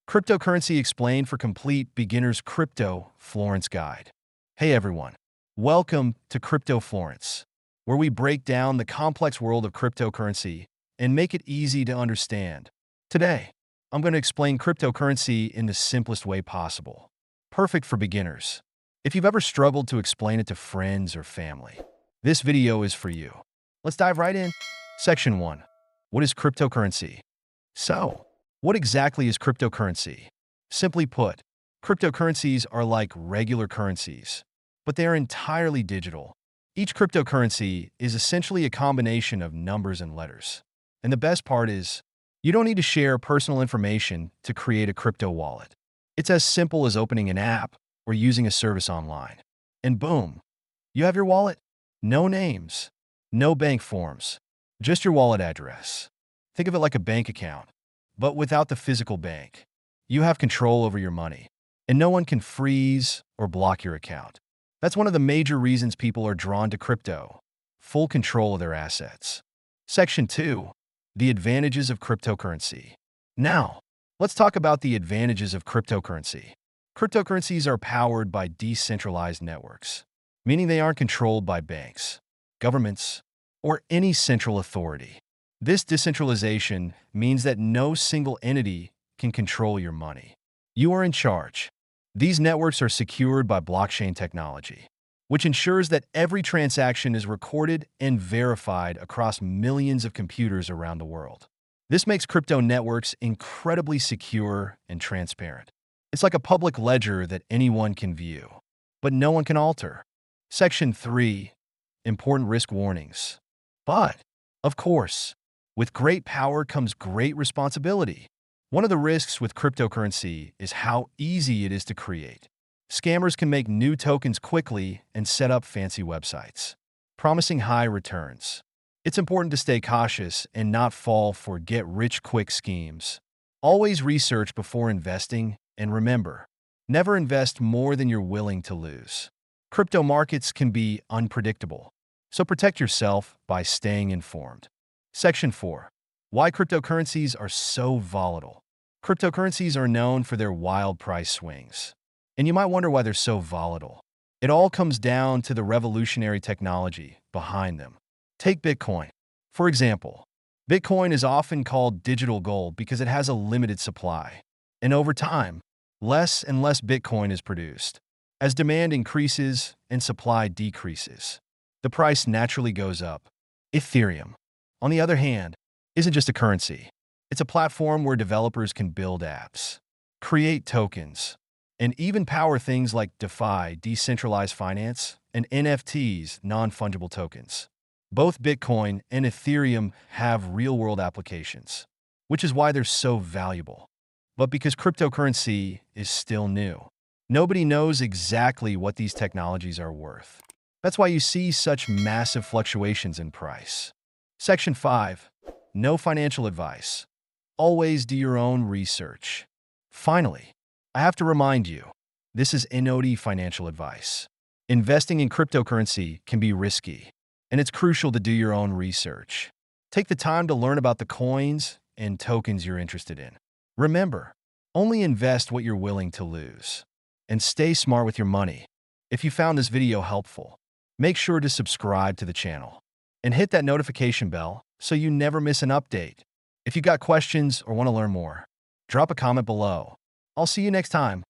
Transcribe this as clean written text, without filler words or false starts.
Cryptocurrency explained for complete beginner's crypto Florence guide. Hey everyone, welcome to Crypto Florence, where we break down the complex world of cryptocurrency and make it easy to understand. Today, I'm going to explain cryptocurrency in the simplest way possible. Perfect for beginners. If you've ever struggled to explain it to friends or family, this video is for you. Let's dive right in. Section 1. What is cryptocurrency? So, what exactly is cryptocurrency? Simply put, cryptocurrencies are like regular currencies, but they are entirely digital. Each cryptocurrency is essentially a combination of numbers and letters. And the best part is, you don't need to share personal information to create a crypto wallet. It's as simple as opening an app or using a service online. And boom, you have your wallet. No names, no bank forms, just your wallet address. Think of it like a bank account, but without the physical bank. You have control over your money, and no one can freeze or block your account. That's one of the major reasons people are drawn to crypto: full control of their assets. Section 2. The advantages of cryptocurrency. Now, let's talk about the advantages of cryptocurrency. Cryptocurrencies are powered by decentralized networks, meaning they aren't controlled by banks, governments, or any central authority. This decentralization means that no single entity can control your money. You are in charge. These networks are secured by blockchain technology, which ensures that every transaction is recorded and verified across millions of computers around the world. This makes crypto networks incredibly secure and transparent. It's like a public ledger that anyone can view, but no one can alter. Section 3. Important risk warnings. But, of course, with great power comes great responsibility. One of the risks with cryptocurrency is how easy it is to create. Scammers can make new tokens quickly and set up fancy websites, promising high returns. It's important to stay cautious and not fall for get-rich-quick schemes. Always research before investing, and remember, never invest more than you're willing to lose. Crypto markets can be unpredictable, so protect yourself by staying informed. Section 4. Why cryptocurrencies are so volatile. Cryptocurrencies are known for their wild price swings. And you might wonder why they're so volatile. It all comes down to the revolutionary technology behind them. Take Bitcoin. For example, Bitcoin is often called digital gold because it has a limited supply. And over time, less and less Bitcoin is produced. As demand increases and supply decreases, the price naturally goes up. Ethereum, on the other hand, isn't just a currency. It's a platform where developers can build apps, create tokens, and even power things like DeFi, decentralized finance, and NFTs, non-fungible tokens. Both Bitcoin and Ethereum have real-world applications, which is why they're so valuable. But because cryptocurrency is still new, nobody knows exactly what these technologies are worth. That's why you see such massive fluctuations in price. Section 5. No financial advice. Always do your own research. Finally, I have to remind you, this is NOD financial advice. Investing in cryptocurrency can be risky, and it's crucial to do your own research. Take the time to learn about the coins and tokens you're interested in. Remember, only invest what you're willing to lose. And stay smart with your money. If you found this video helpful, make sure to subscribe to the channel and hit that notification bell so you never miss an update. If you got questions or want to learn more, drop a comment below. I'll see you next time.